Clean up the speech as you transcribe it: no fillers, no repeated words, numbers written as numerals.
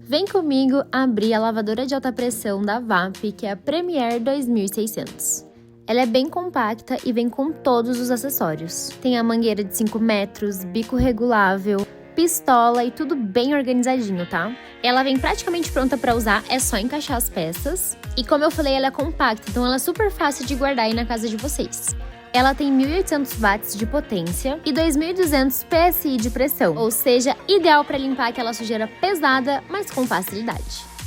Vem comigo abrir a lavadora de alta pressão da VAP, que é a Premier 2600. Ela é bem compacta e vem com todos os acessórios. Tem a mangueira de 5 metros, bico regulável, pistola e tudo bem organizadinho, tá? Ela vem praticamente pronta para usar, é só encaixar as peças. E como eu falei, ela é compacta, então ela é super fácil de guardar aí na casa de vocês. Ela tem 1.800 watts de potência e 2.200 PSI de pressão, ou seja, ideal para limpar aquela sujeira pesada, mas com facilidade.